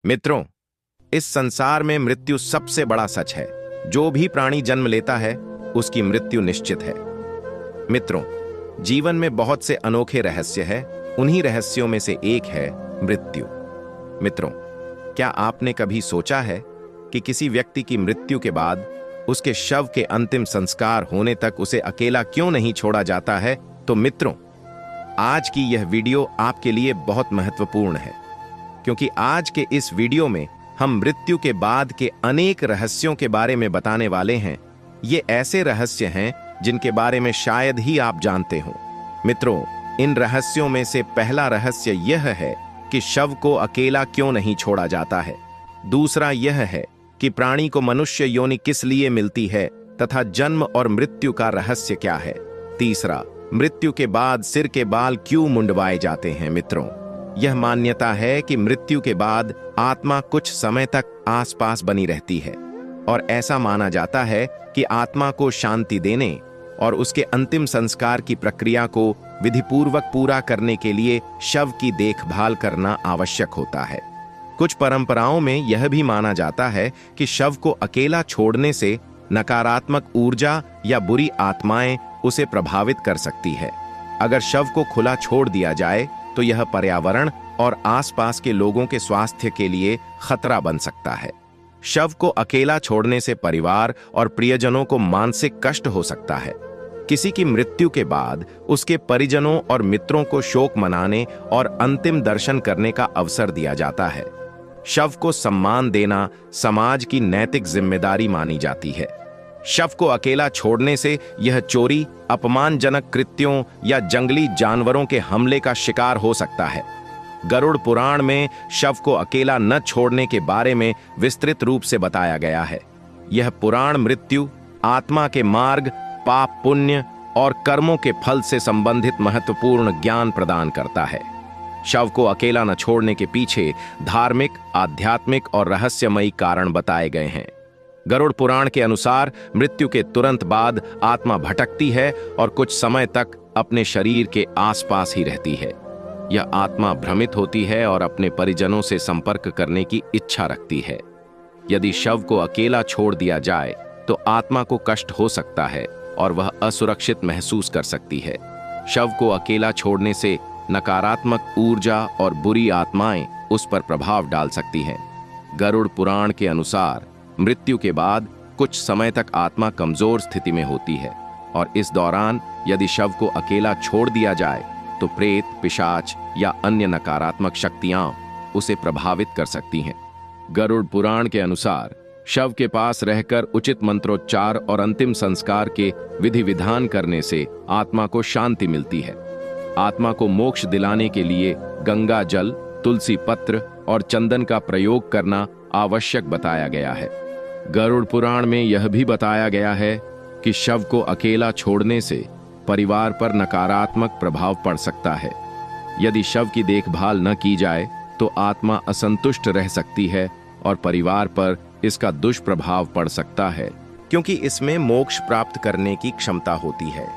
मित्रों, इस संसार में मृत्यु सबसे बड़ा सच है। जो भी प्राणी जन्म लेता है उसकी मृत्यु निश्चित है। मित्रों, जीवन में बहुत से अनोखे रहस्य हैं। उन्हीं रहस्यों में से एक है मृत्यु। मित्रों, क्या आपने कभी सोचा है कि किसी व्यक्ति की मृत्यु के बाद उसके शव के अंतिम संस्कार होने तक उसे अकेला क्यों नहीं छोड़ा जाता है? तो मित्रों, आज की यह वीडियो आपके लिए बहुत महत्वपूर्ण है, क्योंकि आज के इस वीडियो में हम मृत्यु के बाद के अनेक रहस्यों के बारे में बताने वाले हैं। ये ऐसे रहस्य हैं जिनके बारे में शायद ही आप जानते हो। मित्रों, इन रहस्यों में से पहला रहस्य यह है कि शव को अकेला क्यों नहीं छोड़ा जाता है। दूसरा यह है कि प्राणी को मनुष्य योनि किस लिए मिलती है तथा जन्म और मृत्यु का रहस्य क्या है। तीसरा, मृत्यु के बाद सिर के बाल क्यों मुंडवाए जाते हैं। मित्रों, यह मान्यता है कि मृत्यु के बाद आत्मा कुछ समय तक आसपास बनी रहती है और ऐसा माना जाता है कि आत्मा को शांति देने और उसके अंतिम संस्कार की प्रक्रिया को विधिपूर्वक पूरा करने के लिए शव की देखभाल करना आवश्यक होता है। कुछ परंपराओं में यह भी माना जाता है कि शव को अकेला छोड़ने से नकारात्मक ऊर्जा या बुरी आत्माएं उसे प्रभावित कर सकती है। अगर शव को खुला छोड़ दिया जाए तो यह पर्यावरण और आसपास के लोगों के स्वास्थ्य के लिए खतरा बन सकता है। शव को अकेला छोड़ने से परिवार और प्रियजनों को मानसिक कष्ट हो सकता है। किसी की मृत्यु के बाद उसके परिजनों और मित्रों को शोक मनाने और अंतिम दर्शन करने का अवसर दिया जाता है। शव को सम्मान देना समाज की नैतिक जिम्मेदारी मानी जाती है। शव को अकेला छोड़ने से यह चोरी, अपमानजनक कृत्यों या जंगली जानवरों के हमले का शिकार हो सकता है। गरुड़ पुराण में शव को अकेला न छोड़ने के बारे में विस्तृत रूप से बताया गया है। यह पुराण मृत्यु, आत्मा के मार्ग, पाप पुण्य और कर्मों के फल से संबंधित महत्वपूर्ण ज्ञान प्रदान करता है। शव को अकेला न छोड़ने के पीछे धार्मिक, आध्यात्मिक और रहस्यमयी कारण बताए गए हैं। गरुड़ पुराण के अनुसार मृत्यु के तुरंत बाद आत्मा भटकती है और कुछ समय तक अपने शरीर के आसपास ही रहती है। यह आत्मा भ्रमित होती है और अपने परिजनों से संपर्क करने की इच्छा रखती है। यदि शव को अकेला छोड़ दिया जाए तो आत्मा को कष्ट हो सकता है और वह असुरक्षित महसूस कर सकती है। शव को अकेला छोड़ने से नकारात्मक ऊर्जा और बुरी आत्माएं उस पर प्रभाव डाल सकती हैं। गरुड़ पुराण के अनुसार मृत्यु के बाद कुछ समय तक आत्मा कमजोर स्थिति में होती है और इस दौरान यदि शव को अकेला छोड़ दिया जाए तो प्रेत, पिशाच या अन्य नकारात्मक शक्तियां उसे प्रभावित कर सकती हैं। गरुड़ पुराण के अनुसार शव के पास रहकर उचित मंत्रोच्चार और अंतिम संस्कार के विधि विधान करने से आत्मा को शांति मिलती है। आत्मा को मोक्ष दिलाने के लिए गंगा जल, तुलसी पत्र और चंदन का प्रयोग करना आवश्यक बताया गया है। गरुड़ पुराण में यह भी बताया गया है कि शव को अकेला छोड़ने से परिवार पर नकारात्मक प्रभाव पड़ सकता है। यदि शव की देखभाल न की जाए तो आत्मा असंतुष्ट रह सकती है और परिवार पर इसका दुष्प्रभाव पड़ सकता है, क्योंकि इसमें मोक्ष प्राप्त करने की क्षमता होती है।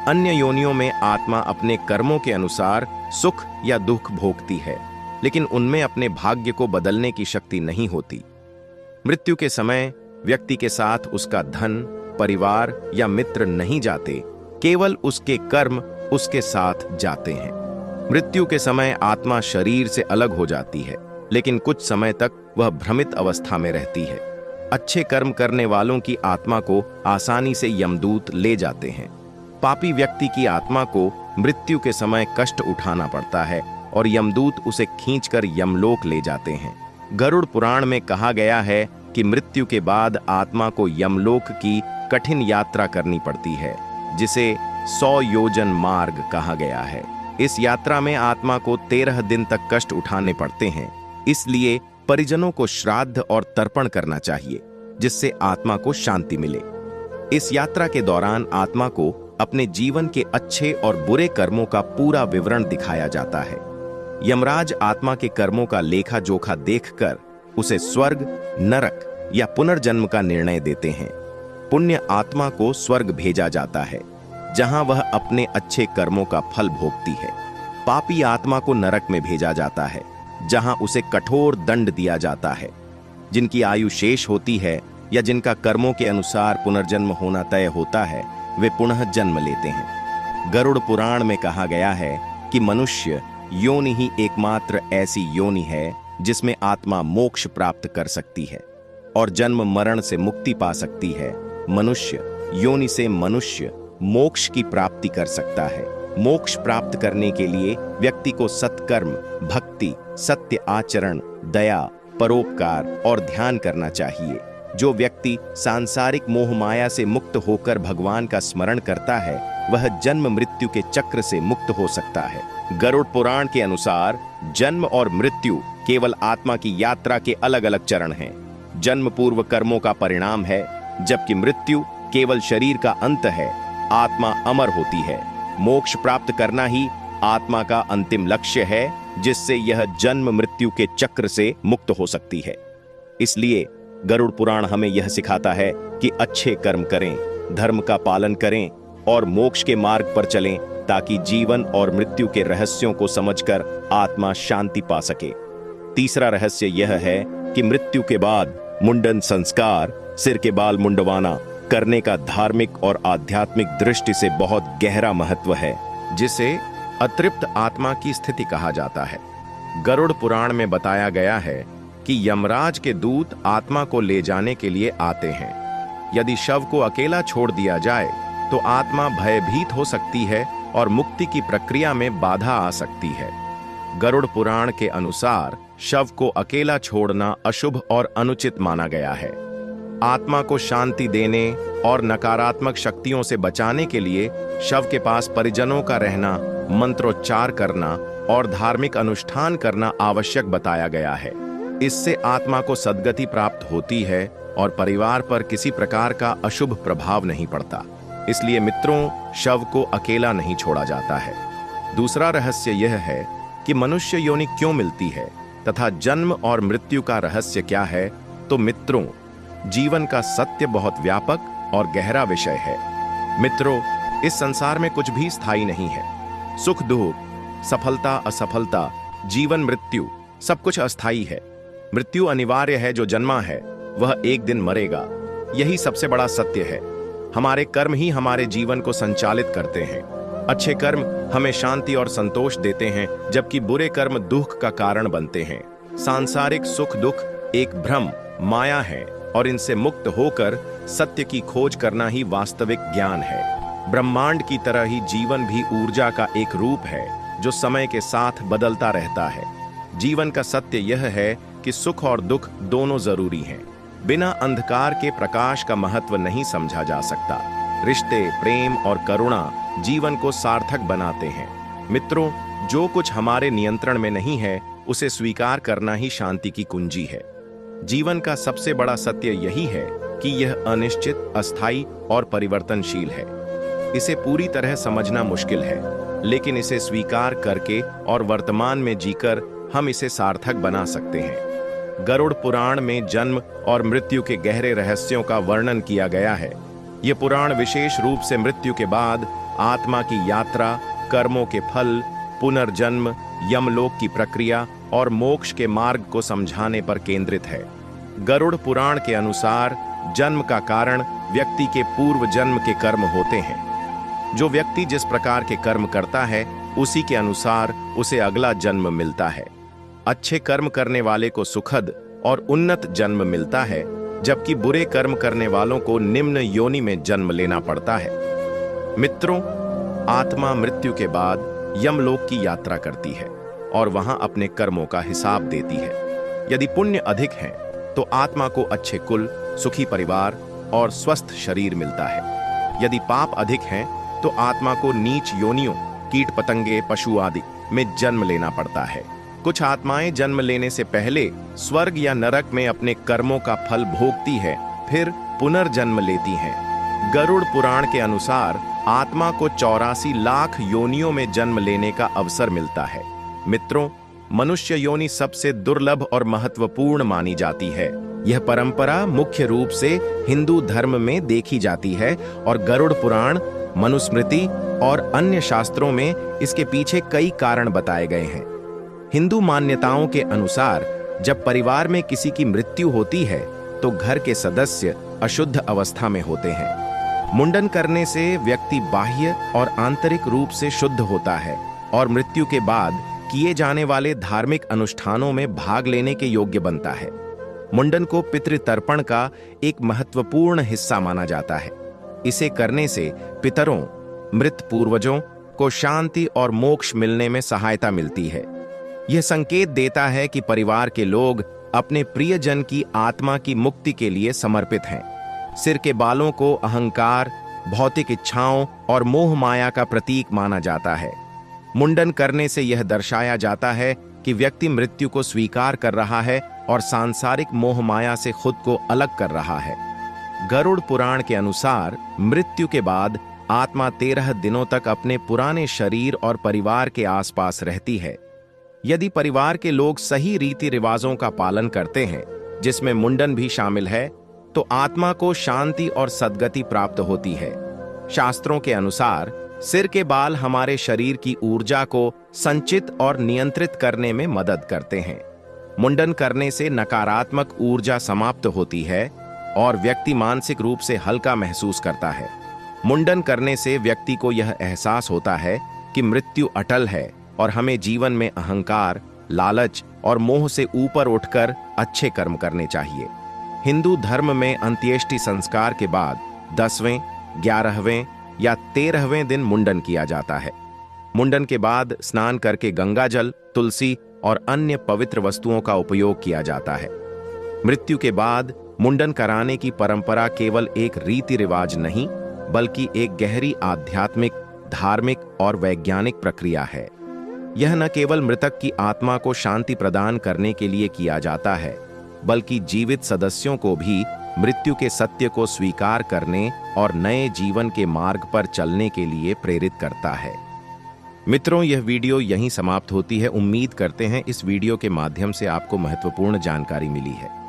अन्य योनियों में आत्मा अपने कर्मों के अनुसार सुख या दुख भोगती है, लेकिन उनमें अपने भाग्य को बदलने की शक्ति नहीं होती। मृत्यु के समय व्यक्ति के साथ उसका धन, परिवार या मित्र नहीं जाते, केवल उसके कर्म उसके साथ जाते हैं। मृत्यु के समय आत्मा शरीर से अलग हो जाती है, लेकिन कुछ समय तक वह भ्रमित अवस्था में रहती है। अच्छे कर्म करने वालों की आत्मा को आसानी से यमदूत ले जाते हैं। पापी व्यक्ति की आत्मा को मृत्यु के समय कष्ट उठाना पड़ता है और यमदूत उसे खींचकर यमलोक ले जाते हैं। गरुड़ पुराण में कहा गया है कि मृत्यु के बाद आत्मा को यमलोक की कठिन यात्रा करनी पड़ती है, जिसे 100 योजन मार्ग कहा गया है। इस यात्रा में आत्मा को 13 दिन तक कष्ट उठाने पड़ते हैं। इसलिए परिजनों को श्राद्ध और तर्पण करना चाहिए, जिससे आत्मा को शांति मिले। इस यात्रा के दौरान आत्मा को अपने जीवन के अच्छे और बुरे कर्मों का पूरा विवरण दिखाया जाता है। यमराज आत्मा के कर्मों का लेखा जोखा देखकर उसे स्वर्ग, नरक या पुनर्जन्म का निर्णय देते हैं। पुण्य आत्मा को स्वर्ग भेजा जाता है, जहां वह अपने अच्छे कर्मों का फल भोगती है। पापी आत्मा को नरक में भेजा जाता है, जहां उसे कठोर दंड दिया जाता है। जिनकी आयु शेष होती है या जिनका कर्मों के अनुसार पुनर्जन्म होना तय होता है, वे पुनः जन्म लेते हैं। गरुड़ पुराण में कहा गया है कि मनुष्य योनि ही एकमात्र ऐसी योनि है जिसमें आत्मा मोक्ष प्राप्त कर सकती है और जन्म मरण से मुक्ति पा सकती है। मनुष्य योनि से मनुष्य मोक्ष की प्राप्ति कर सकता है। मोक्ष प्राप्त करने के लिए व्यक्ति को सत्कर्म, भक्ति, सत्य आचरण, दया, परोपकार और ध्यान करना चाहिए। जो व्यक्ति सांसारिक मोह माया से मुक्त होकर भगवान का स्मरण करता है, वह जन्म मृत्यु के चक्र से मुक्त हो सकता है। गरुड़ पुराण के अनुसार जन्म और मृत्यु केवल आत्मा की यात्रा के अलग अलग चरण हैं। जन्म पूर्व कर्मों का परिणाम है, जबकि मृत्यु केवल शरीर का अंत है। आत्मा अमर होती है। मोक्ष प्राप्त करना ही आत्मा का अंतिम लक्ष्य है, जिससे यह जन्म मृत्यु के चक्र से मुक्त हो सकती है। इसलिए गरुड़ पुराण हमें यह सिखाता है कि अच्छे कर्म करें, धर्म का पालन करें और मोक्ष के मार्ग पर चलें, ताकि जीवन और मृत्यु के रहस्यों को समझकर आत्मा शांति पा सके। तीसरा रहस्य यह है कि मृत्यु के बाद मुंडन संस्कार, सिर के बाल मुंडवाना करने का धार्मिक और आध्यात्मिक दृष्टि से बहुत गहरा महत्व है, जिसे अतृप्त आत्मा की स्थिति कहा जाता है। गरुड़ पुराण में बताया गया है कि यमराज के दूत आत्मा को ले जाने के लिए आते हैं। यदि शव को अकेला छोड़ दिया जाए तो आत्मा भयभीत हो सकती है और मुक्ति की प्रक्रिया में बाधा आ सकती है। गरुड़ पुराण के अनुसार शव को अकेला छोड़ना अशुभ और अनुचित माना गया है। आत्मा को शांति देने और नकारात्मक शक्तियों से बचाने के लिए शव के पास परिजनों का रहना, मंत्रोच्चार करना और धार्मिक अनुष्ठान करना आवश्यक बताया गया है। इससे आत्मा को सद्गति प्राप्त होती है और परिवार पर किसी प्रकार का अशुभ प्रभाव नहीं पड़ता। इसलिए मित्रों, शव को अकेला नहीं छोड़ा जाता है। दूसरा रहस्य यह है कि मनुष्य योनि क्यों मिलती है तथा जन्म और मृत्यु का रहस्य क्या है। तो मित्रों, जीवन का सत्य बहुत व्यापक और गहरा विषय है। मित्रों, इस संसार में कुछ भी स्थायी नहीं है। सुख दुख, सफलता असफलता, जीवन मृत्यु, सब कुछ अस्थायी है। मृत्यु अनिवार्य है। जो जन्मा है वह एक दिन मरेगा, यही सबसे बड़ा सत्य है। हमारे कर्म ही हमारे जीवन को संचालित करते हैं। अच्छे कर्म हमें शांति और संतोष देते हैं, जबकि बुरे कर्म दुख का कारण बनते हैं। सांसारिक सुख दुख एक भ्रम, माया है और इनसे मुक्त होकर सत्य की खोज करना ही वास्तविक ज्ञान है। ब्रह्मांड की तरह ही जीवन भी ऊर्जा का एक रूप है जो समय के साथ बदलता रहता है। जीवन का सत्य यह है कि सुख और दुख दोनों जरूरी हैं। बिना अंधकार के प्रकाश का महत्व नहीं समझा जा सकता। रिश्ते, प्रेम और करुणा जीवन को सार्थक बनाते हैं। मित्रों, जो कुछ हमारे नियंत्रण में नहीं है, उसे स्वीकार करना ही शांति की कुंजी है। जीवन का सबसे बड़ा सत्य यही है कि यह अनिश्चित, अस्थायी और परिवर्तनशील है। इसे पूरी तरह समझना मुश्किल है, लेकिन इसे स्वीकार करके और वर्तमान में जीकर हम इसे सार्थक बना सकते हैं। गरुड़ पुराण में जन्म और मृत्यु के गहरे रहस्यों का वर्णन किया गया है। यह पुराण विशेष रूप से मृत्यु के बाद आत्मा की यात्रा, कर्मों के फल, पुनर्जन्म, यमलोक की प्रक्रिया और मोक्ष के मार्ग को समझाने पर केंद्रित है। गरुड़ पुराण के अनुसार जन्म का कारण व्यक्ति के पूर्व जन्म के कर्म होते हैं। जो व्यक्ति जिस प्रकार के कर्म करता है, उसी के अनुसार उसे अगला जन्म मिलता है। अच्छे कर्म करने वाले को सुखद और उन्नत जन्म मिलता है, जबकि बुरे कर्म करने वालों को निम्न योनि में जन्म लेना पड़ता है। मित्रों, आत्मा मृत्यु के बाद यमलोक की यात्रा करती है और वहां अपने कर्मों का हिसाब देती है। यदि पुण्य अधिक है तो आत्मा को अच्छे कुल, सुखी परिवार और स्वस्थ शरीर मिलता है। यदि पाप अधिक हैं तो आत्मा को नीच योनियों, कीट पतंगे, पशु आदि में जन्म लेना पड़ता है। कुछ आत्माएं जन्म लेने से पहले स्वर्ग या नरक में अपने कर्मों का फल भोगती है, फिर पुनर्जन्म लेती हैं। गरुड़ पुराण के अनुसार आत्मा को 84 लाख योनियों में जन्म लेने का अवसर मिलता है। मित्रों, मनुष्य योनि सबसे दुर्लभ और महत्वपूर्ण मानी जाती है। यह परंपरा मुख्य रूप से हिंदू धर्म में देखी जाती है और गरुड़ पुराण, मनुस्मृति और अन्य शास्त्रों में इसके पीछे कई कारण बताए गए हैं। हिंदू मान्यताओं के अनुसार जब परिवार में किसी की मृत्यु होती है तो घर के सदस्य अशुद्ध अवस्था में होते हैं। मुंडन करने से व्यक्ति बाह्य और आंतरिक रूप से शुद्ध होता है और मृत्यु के बाद किए जाने वाले धार्मिक अनुष्ठानों में भाग लेने के योग्य बनता है। मुंडन को पितृतर्पण का एक महत्वपूर्ण हिस्सा माना जाता है। इसे करने से पितरों, मृत पूर्वजों को शांति और मोक्ष मिलने में सहायता मिलती है। यह संकेत देता है कि परिवार के लोग अपने प्रियजन की आत्मा की मुक्ति के लिए समर्पित हैं। सिर के बालों को अहंकार, भौतिक इच्छाओं और मोह माया का प्रतीक माना जाता है। मुंडन करने से यह दर्शाया जाता है कि व्यक्ति मृत्यु को स्वीकार कर रहा है और सांसारिक मोह माया से खुद को अलग कर रहा है। गरुड़ पुराण के अनुसार मृत्यु के बाद आत्मा 13 दिनों तक अपने पुराने शरीर और परिवार के आसपास रहती है। यदि परिवार के लोग सही रीति रिवाजों का पालन करते हैं, जिसमें मुंडन भी शामिल है, तो आत्मा को शांति और सद्गति प्राप्त होती है। शास्त्रों के अनुसार सिर के बाल हमारे शरीर की ऊर्जा को संचित और नियंत्रित करने में मदद करते हैं। मुंडन करने से नकारात्मक ऊर्जा समाप्त होती है और व्यक्ति मानसिक रूप से हल्का महसूस करता है। मुंडन करने से व्यक्ति को यह एहसास होता है कि मृत्यु अटल है और हमें जीवन में अहंकार, लालच और मोह से ऊपर उठकर अच्छे कर्म करने चाहिए। हिंदू धर्म में अंत्येष्टि संस्कार के बाद 10वें, 11वें या 13वें दिन मुंडन किया जाता है। मुंडन के बाद स्नान करके गंगा जल, तुलसी और अन्य पवित्र वस्तुओं का उपयोग किया जाता है। मृत्यु के बाद मुंडन कराने की परंपरा केवल एक रीति रिवाज नहीं, बल्कि एक गहरी आध्यात्मिक, धार्मिक और वैज्ञानिक प्रक्रिया है। यह न केवल मृतक की आत्मा को शांति प्रदान करने के लिए किया जाता है, बल्कि जीवित सदस्यों को भी मृत्यु के सत्य को स्वीकार करने और नए जीवन के मार्ग पर चलने के लिए प्रेरित करता है। मित्रों, यह वीडियो यहीं समाप्त होती है। उम्मीद करते हैं इस वीडियो के माध्यम से आपको महत्वपूर्ण जानकारी मिली है।